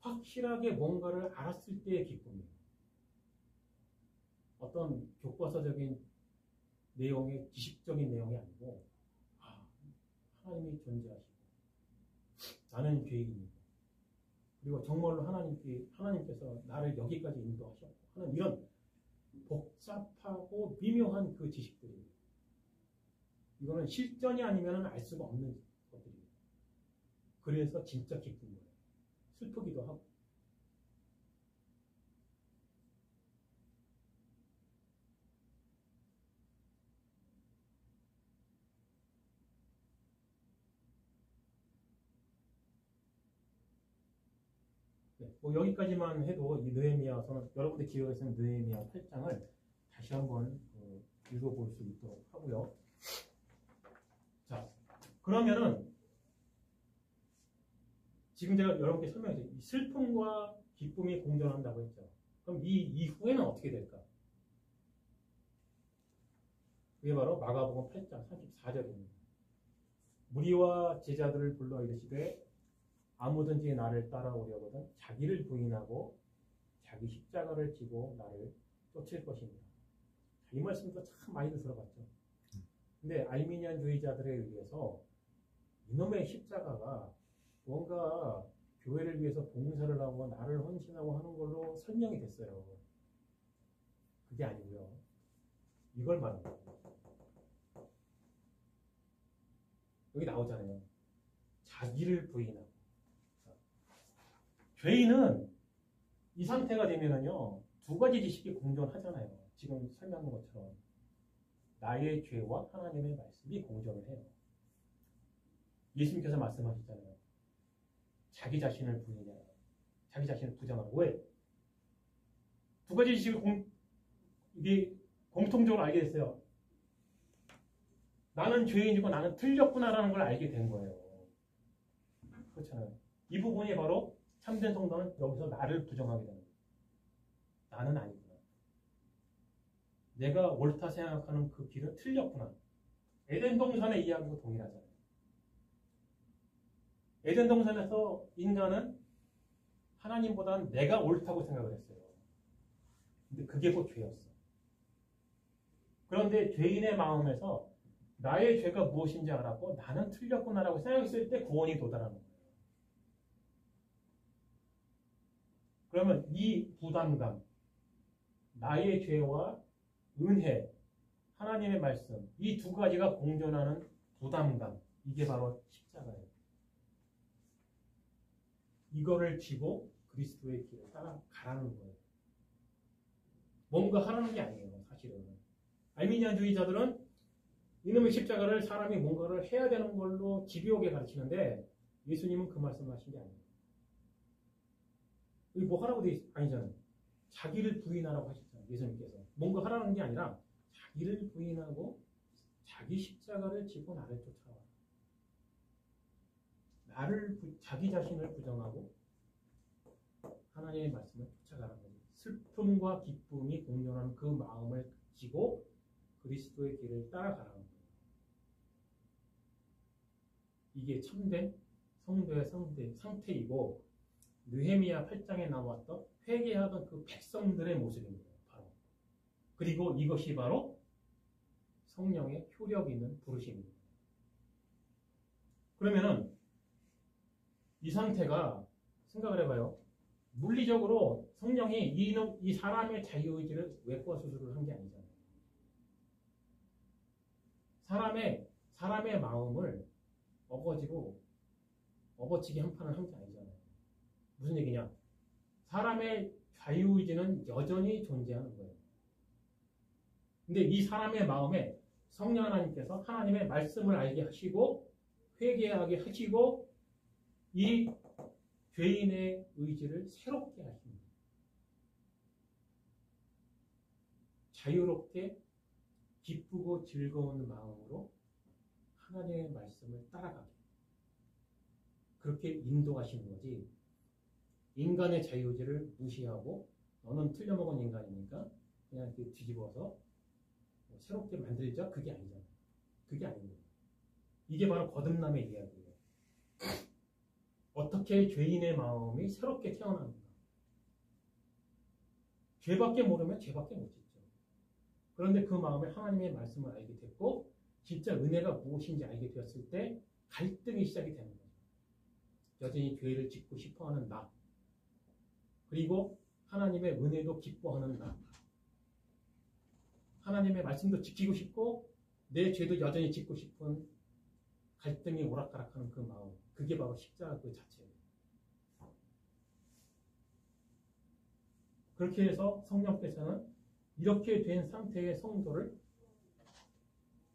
확실하게 뭔가를 알았을 때의 기쁨이에요. 어떤 교과서적인 내용의 지식적인 내용이 아니고 하나님이 존재하시고 나는 죄인이고 그리고 정말로 하나님께서 나를 여기까지 인도하셨고 하는 이런 복잡하고 미묘한 그 지식들이에요. 이거는 실전이 아니면 알 수가 없는 것들이에요. 그래서 진짜 기쁜 거예요. 슬프기도 하고. 네, 뭐 여기까지만 해도 이 느헤미야서는 여러분들 기억에 있는 느헤미야 8장을 다시 한번 읽어볼 수 있도록 하고요. 자, 그러면은 지금 제가 여러분께 설명했죠. 슬픔과 기쁨이 공존한다고 했죠. 그럼 이 이후에는 어떻게 될까? 그게 바로 마가복음 8장 34절입니다. 무리와 제자들을 불러 이르시되 아무든지 나를 따라오려거든 자기를 부인하고 자기 십자가를 지고 나를 쫓을 것입니다. 이 말씀도 참 많이 들어봤죠. 근데 알미니안주의자들에 의해서 이놈의 십자가가 뭔가 교회를 위해서 봉사를 하고 나를 헌신하고 하는 걸로 설명이 됐어요. 그게 아니고요. 이걸 말합니다. 여기 나오잖아요. 자기를 부인하고. 죄인은 이 상태가 되면은요, 두 가지 지식이 공존하잖아요. 지금 설명한 것처럼. 나의 죄와 하나님의 말씀이 공존을 해요. 예수님께서 말씀하셨잖아요. 자기 자신을 부인해라. 자기 자신을 부정하라. 왜? 두 가지 지식을 이게 공통적으로 알게 됐어요. 나는 죄인이고 나는 틀렸구나라는 걸 알게 된 거예요. 그렇잖아요. 이 부분이 바로 참된 성도는 여기서 나를 부정하게 되는 거예요. 나는 아니구나. 내가 옳다 생각하는 그 길은 틀렸구나. 에덴 동산의 이야기하고 동일하잖아요. 에덴 동산에서 인간은 하나님보다는 내가 옳다고 생각을 했어요. 근데 그게 곧 죄였어. 그런데 죄인의 마음에서 나의 죄가 무엇인지 알았고 나는 틀렸구나라고 생각했을 때 구원이 도달하는 거예요. 그러면 이 부담감, 나의 죄와 은혜, 하나님의 말씀, 이 두 가지가 공존하는 부담감, 이게 바로 십자가예요. 이거를 지고 그리스도의 길을 따라가라는 거예요. 뭔가 하라는 게 아니에요, 사실은. 알미니안주의자들은 이놈의 십자가를 사람이 뭔가를 해야 되는 걸로 집요하게 가르치는데 예수님은 그 말씀을 하신 게 아니에요. 여기 뭐 하라고 돼 아니잖아요. 자기를 부인하라고 하셨잖아요. 예수님께서. 뭔가 하라는 게 아니라 자기를 부인하고 자기 십자가를 지고 나를 쫓아와. 자기 자신을 부정하고 하나님의 말씀을 쫓아가는 거죠. 슬픔과 기쁨이 공존하는 그 마음을 지고 그리스도의 길을 따라가라는 거예요. 이게 참된 성도의 상태이고 느헤미야 8장에 나왔던 회개하던 그 백성들의 모습입니다. 바로. 그리고 이것이 바로 성령의 효력 있는 부르심입니다. 그러면은 이 상태가 생각을 해봐요. 물리적으로 성령이 이 사람의 자유의지를 외과 수술을 한 게 아니잖아요. 사람의 마음을 업어치기 한 판을 한 게 아니잖아요. 무슨 얘기냐? 사람의 자유의지는 여전히 존재하는 거예요. 근데 이 사람의 마음에 성령 하나님께서 하나님의 말씀을 알게 하시고 회개하게 하시고 이 죄인의 의지를 새롭게 하십니다. 자유롭게 기쁘고 즐거운 마음으로 하나님의 말씀을 따라가게 그렇게 인도하시는 거지 인간의 자유의지를 무시하고 너는 틀려먹은 인간이니까 그냥 이렇게 뒤집어서 새롭게 만들자. 그게 아니잖아. 그게 아닌 거예요. 이게 바로 거듭남의 이야기예요. 어떻게 죄인의 마음이 새롭게 태어나는가. 죄밖에 모르면 죄밖에 못 짓죠. 그런데 그 마음에 하나님의 말씀을 알게 됐고 진짜 은혜가 무엇인지 알게 되었을 때 갈등이 시작이 되는 거죠. 여전히 죄를 짓고 싶어하는 나. 그리고 하나님의 은혜도 기뻐하는 나. 하나님의 말씀도 지키고 싶고 내 죄도 여전히 짓고 싶은 갈등이 오락가락하는 그 마음. 그게 바로 십자가 그 자체예요. 그렇게 해서 성령께서는 이렇게 된 상태의 성도를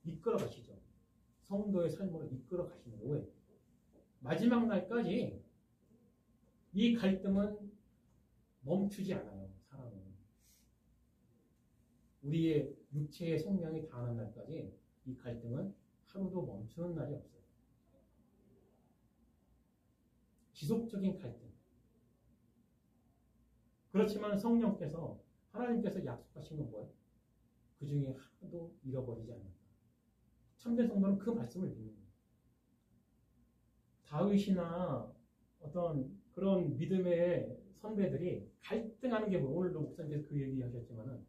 이끌어 가시죠. 성도의 삶으로 이끌어 가시는 거예요. 왜? 마지막 날까지 이 갈등은 멈추지 않아요. 사람은. 우리의 육체의 생명이 다하는 날까지 이 갈등은 하루도 멈추는 날이 없어요. 지속적인 갈등. 그렇지만 성령께서 하나님께서 약속하신 건 뭐예요? 그 중에 하나도 잃어버리지 않는다. 참된 성도는 그 말씀을 믿는 거예요. 다윗이나 어떤 그런 믿음의 선배들이 갈등하는 게 뭐예요? 오늘도 목사님께서 그 얘기 하셨지만은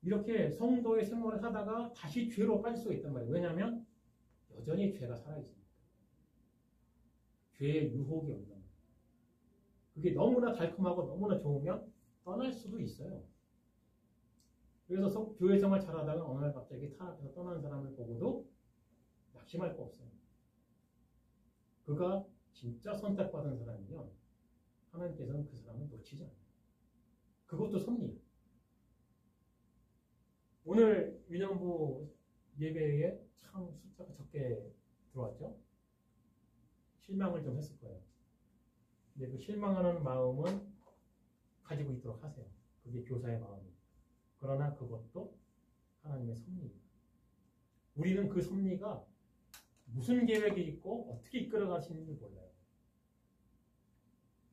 이렇게 성도의 생활을 하다가 다시 죄로 빠질 수가 있단 말이에요. 왜냐하면 여전히 죄가 살아있으니까. 죄의 유혹이 온단 말이에요. 그게 너무나 달콤하고 너무나 좋으면 떠날 수도 있어요. 그래서 교회 생활 잘하다가 어느 날 갑자기 타락해서 떠나는 사람을 보고도 낙심할 거 없어요. 그가 진짜 선택받은 사람이면 하나님께서는 그 사람을 놓치지 않아요. 그것도 섭리예요. 오늘 위령부 예배에 참 숫자가 적게 들어왔죠? 실망을 좀 했을 거예요. 근데 그 실망하는 마음은 가지고 있도록 하세요. 그게 교사의 마음이에요. 그러나 그것도 하나님의 섭리입니다. 우리는 그 섭리가 무슨 계획이 있고 어떻게 이끌어 가시는지 몰라요.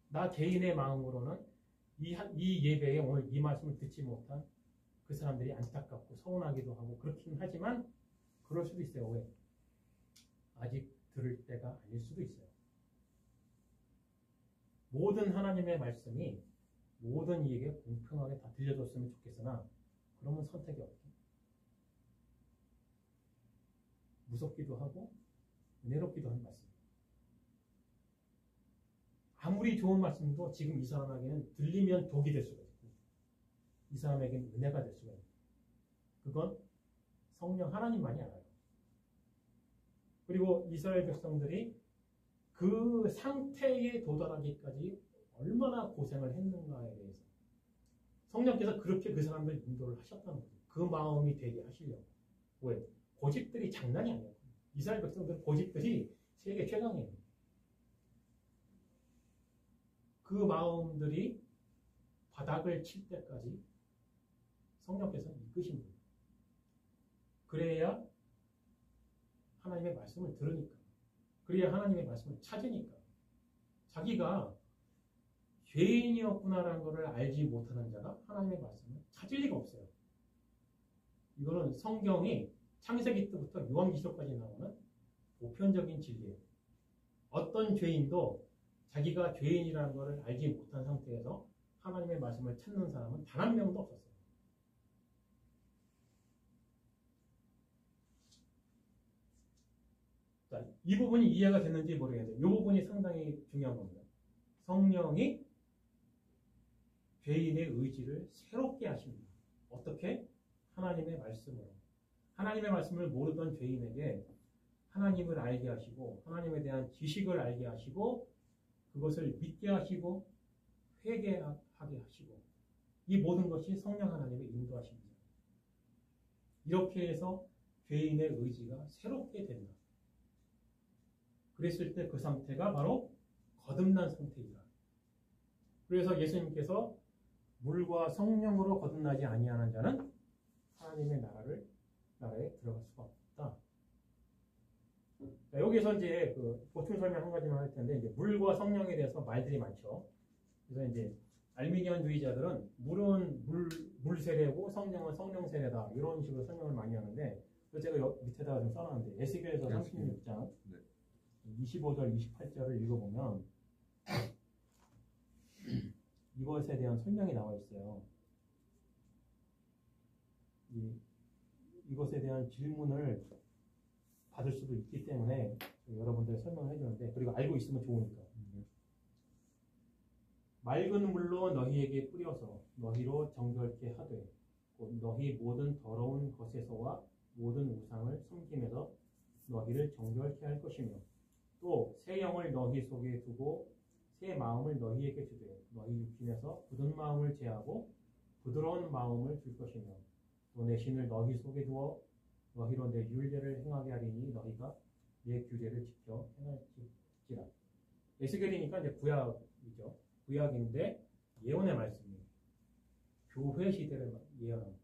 나 개인의 마음으로는 이 예배에 오늘 이 말씀을 듣지 못한 그 사람들이 안타깝고 서운하기도 하고 그렇긴 하지만 그럴 수도 있어요. 왜? 아직 들을 때가 아닐 수도 있어요. 모든 하나님의 말씀이 모든 이에게 공평하게 다 들려줬으면 좋겠으나 그러면 선택이 없죠. 무섭기도 하고 은혜롭기도 한 말씀. 아무리 좋은 말씀도 지금 이 사람에게는 들리면 독이 될 수가 있고 이 사람에게는 은혜가 될 수가 있고 그건 성령 하나님만이 알아요. 그리고 이스라엘 백성들이 그 상태에 도달하기까지 얼마나 고생을 했는가에 대해서 성령께서 그렇게 그 사람들 인도를 하셨다는 거죠. 그 마음이 되게 하시려고. 왜? 고집들이 장난이 아니에요. 이스라엘 백성들 고집들이 세계 최강이에요. 그 마음들이 바닥을 칠 때까지 성령께서 이끄신 거예요. 그래야 하나님의 말씀을 들으니까. 그래야 하나님의 말씀을 찾으니까. 자기가 죄인이었구나라는 것을 알지 못하는 자가 하나님의 말씀을 찾을 리가 없어요. 이거는 성경이 창세기 때부터 요한계시록까지 나오는 보편적인 진리예요. 어떤 죄인도 자기가 죄인이라는 것을 알지 못한 상태에서 하나님의 말씀을 찾는 사람은 단 한 명도 없었어요. 자, 이 부분이 이해가 됐는지 모르겠는데 이 부분이 상당히 중요한 겁니다. 성령이 죄인의 의지를 새롭게 하십니다. 어떻게? 하나님의 말씀으로. 하나님의 말씀을 모르던 죄인에게 하나님을 알게 하시고 하나님에 대한 지식을 알게 하시고 그것을 믿게 하시고 회개하게 하시고 이 모든 것이 성령 하나님의 인도하십니다. 이렇게 해서 죄인의 의지가 새롭게 된다. 그랬을 때 그 상태가 바로 거듭난 상태이다. 그래서 예수님께서 물과 성령으로 거듭나지 아니하는 자는 하나님의 나라에 들어갈 수가 없다. 자, 여기서 이제 그 보충 설명 한 가지만 할 텐데 이제 물과 성령에 대해서 말들이 많죠. 그래서 이제 알미니언주의자들은 물은 물 세례고 성령은 성령 세례다 이런 식으로 설명을 많이 하는데 제가 밑에다가 좀 써놨는데 에스겔서 36장 네. 25절 28절을 읽어보면 이것에 대한 설명이 나와 있어요. 이것에 대한 질문을 받을 수도 있기 때문에 여러분들 설명을 해주는데 그리고 알고 있으면 좋으니까 맑은 물로 너희에게 뿌려서 너희로 정결케 하되 곧 너희 모든 더러운 것에서와 모든 우상을 섬김에서 너희를 정결케 할 것이며 또 새 영을 너희 속에 두고 새 마음을 너희에게 주되 너희 육신에서 굳은 마음을 제하고 부드러운 마음을 줄 것이며 또 내 신을 너희 속에 두어 너희로 내 율례를 행하게 하리니 너희가 내 규례를 지켜 행할지라. 에스겔이니까 이제 구약이죠. 구약인데 예언의 말씀이에요. 교회 시대를 예언합니다.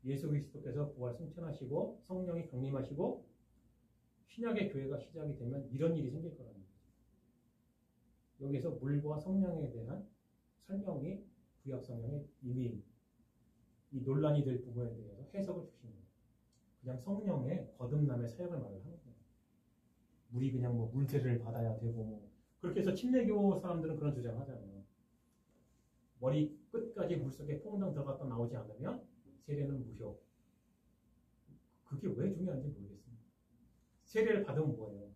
예수 그리스도께서 부활 승천하시고 성령이 강림하시고 신약의 교회가 시작이 되면 이런 일이 생길 거라는 거죠. 여기서 물과 성령에 대한 설명이 구약 성경에 이미 이 논란이 될 부분에 대해서 해석을 주시는 거예요. 그냥 성령의 거듭남의 사역을 말을 하는 거예요. 물이 그냥 뭐 물세례를 받아야 되고 뭐 그렇게 해서 침례교 사람들은 그런 주장을 하잖아요. 머리 끝까지 물속에 퐁당 들어갔다 나오지 않으면 세례는 무효. 그게 왜 중요한지 모르겠습니다. 세례를 받으면 뭐예요?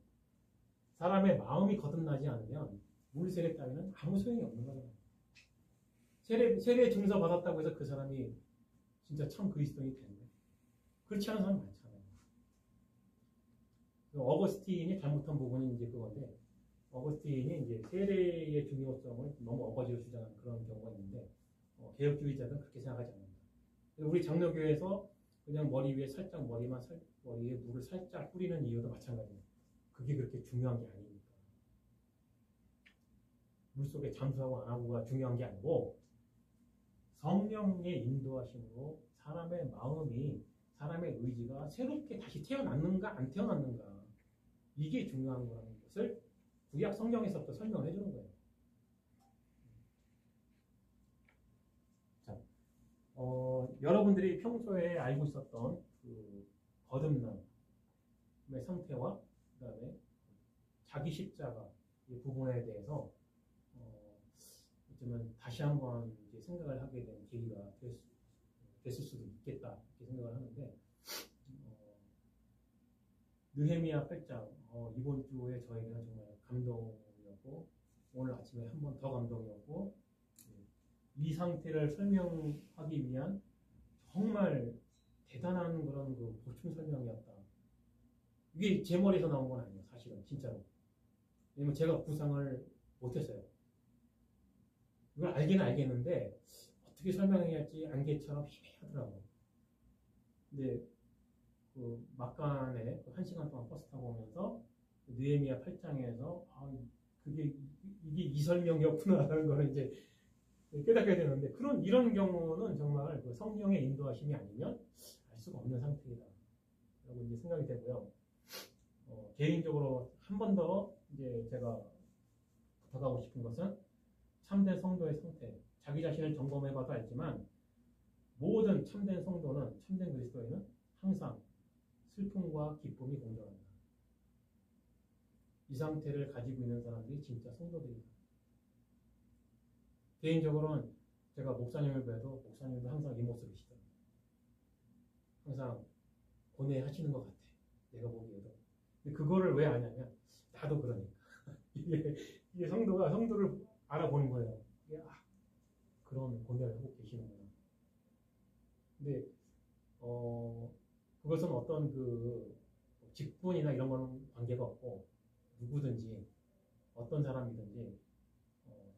사람의 마음이 거듭나지 않으면 물세례 따위는 아무 소용이 없는 거잖아요. 세례 증서 받았다고 해서 그 사람이 진짜 참 그리스도인이 되는 거예요. 그렇지 않은 사람 많잖아요. 어거스틴이 잘못한 부분이 이제 그건데 어거스틴이 이제 세례의 중요성을 너무 어거지로 주장하는 그런 경우가 있는데 개혁주의자들은 그렇게 생각하지 않는다. 우리 장로교에서 그냥 머리에 물을 살짝 뿌리는 이유도 마찬가지예요. 그게 그렇게 중요한 게 아니니까. 물속에 잠수하고 안 하고가 중요한 게 아니고 성령의 인도하심으로 사람의 마음이 사람의 의지가 새롭게 다시 태어났는가 안 태어났는가 이게 중요한 거라는 것을 구약 성경에서부터 설명을 해주는 거예요. 자, 여러분들이 평소에 알고 있었던 그 거듭남의 상태와 그 다음에 자기 십자가 이 부분에 대해서 어쩌면 다시 한번 이제 생각을 하게 된 계기가 됐을 수도 있겠다 이렇게 생각을 하는데 느헤미야 8장 이번 주에 저에게는 정말 감동이었고 오늘 아침에 한 번 더 감동이었고 이 상태를 설명하기 위한 정말 대단한 그런 그 보충 설명이었다. 이게 제 머리에서 나온 건 아니에요. 사실은 진짜로. 왜냐면 제가 구상을 못했어요. 이걸 알기는 알겠는데 어떻게 설명해야 할지 안개처럼 희미하더라고요. 근데 그 막간에 그 1시간 동안 버스 타고 오면서 느헤미야 8장에서 이게 이 설명이었구나라는 거를 이제 깨닫게 되는데 이런 경우는 정말 그 성령의 인도하심이 아니면 알 수가 없는 상태이다 라고 이제 생각이 되고요. 개인적으로 한 번 더 이제 제가 부탁하고 싶은 것은 참된 성도의 상태, 자기 자신을 점검해봐도 알지만 모든 참된 성도는 참된 그리스도인은 항상 슬픔과 기쁨이 공존한다. 이 상태를 가지고 있는 사람들이 진짜 성도들이다. 개인적으로는 제가 목사님을 뵈도 목사님도 항상 이 모습이시더라고요. 항상 고뇌하시는 것 같아. 내가 보기에도. 근데 그거를 왜 아냐면 나도 그러니까. 이게 성도를 알아보는 거예요. 그런 고뇌를 하고 계시는구나. 근데 그것은 어떤 그 직분이나 이런 거는 관계가 없고 누구든지 어떤 사람이든지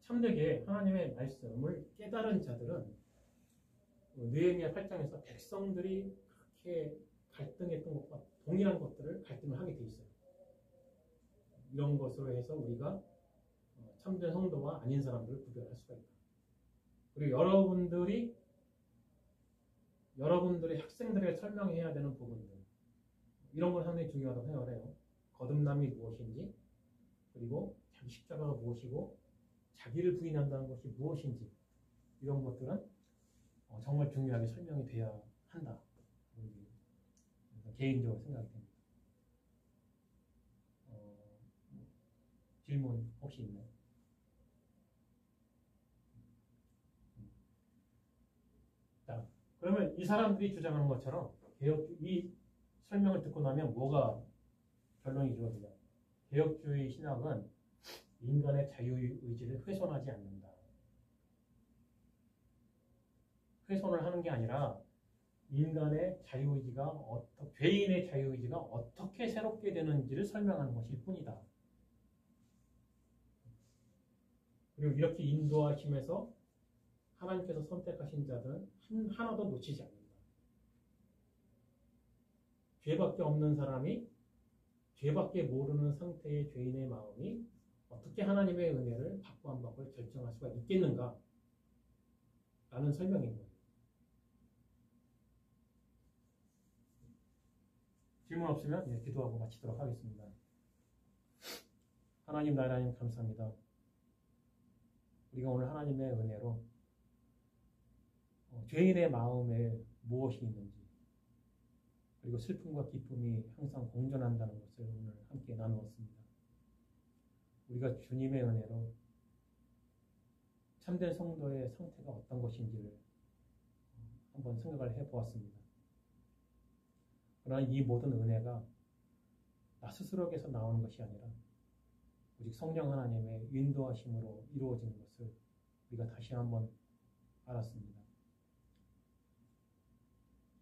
참되게 하나님의 말씀을 깨달은 자들은 느헤미야 8장에서 백성들이 그렇게 갈등했던 것과 동일한 것들을 갈등을 하게 돼 있어요. 이런 것으로 해서 우리가 참된 성도와 아닌 사람들을 구별할 수가 있다. 그리고 여러분들의 학생들에게 설명해야 되는 부분들 이런 건 상당히 중요하다고 생각을 해요. 거듭남이 무엇인지 그리고 자기 십자가가 무엇이고 자기를 부인한다는 것이 무엇인지 이런 것들은 정말 중요하게 설명이 돼야 한다. 개인적으로 생각이 됩니다. 질문 혹시 있나요? 자, 그러면 이 사람들이 주장하는 것처럼 이 설명을 듣고 나면 뭐가 결론이 주어지냐? 개혁주의 신학은 인간의 자유의지를 훼손하지 않는다. 훼손을 하는 게 아니라 인간의 자유의지가 죄인의 자유의지가 어떻게 새롭게 되는지를 설명하는 것일 뿐이다. 그리고 이렇게 인도하심에서 하나님께서 선택하신 자들은 하나도 놓치지 않는다. 죄밖에 없는 사람이 죄밖에 모르는 상태의 죄인의 마음이 어떻게 하나님의 은혜를 받고 안 받고를 결정할 수가 있겠는가? 라는 설명인 거예요. 질문 없으면 기도하고 마치도록 하겠습니다. 하나님, 나의 하나님 감사합니다. 우리가 오늘 하나님의 은혜로 죄인의 마음에 무엇이 있는지 그리고 슬픔과 기쁨이 항상 공존한다는 것을 오늘 함께 나누었습니다. 우리가 주님의 은혜로 참된 성도의 상태가 어떤 것인지를 한번 생각을 해보았습니다. 그러나 이 모든 은혜가 나 스스로에게서 나오는 것이 아니라 오직 성령 하나님의 인도하심으로 이루어지는 것을 우리가 다시 한번 알았습니다.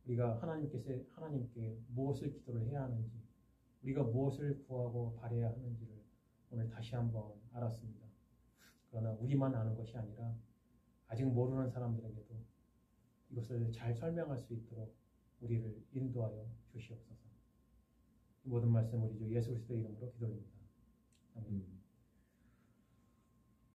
우리가 하나님께 무엇을 기도를 해야 하는지, 우리가 무엇을 구하고 바라야 하는지를 오늘 다시 한번 알았습니다. 그러나 우리만 아는 것이 아니라 아직 모르는 사람들에게도 이것을 잘 설명할 수 있도록 우리를 인도하여 주시옵소서. 이 모든 말씀 우리 주 예수 그리스도의 이름으로 기도드립니다.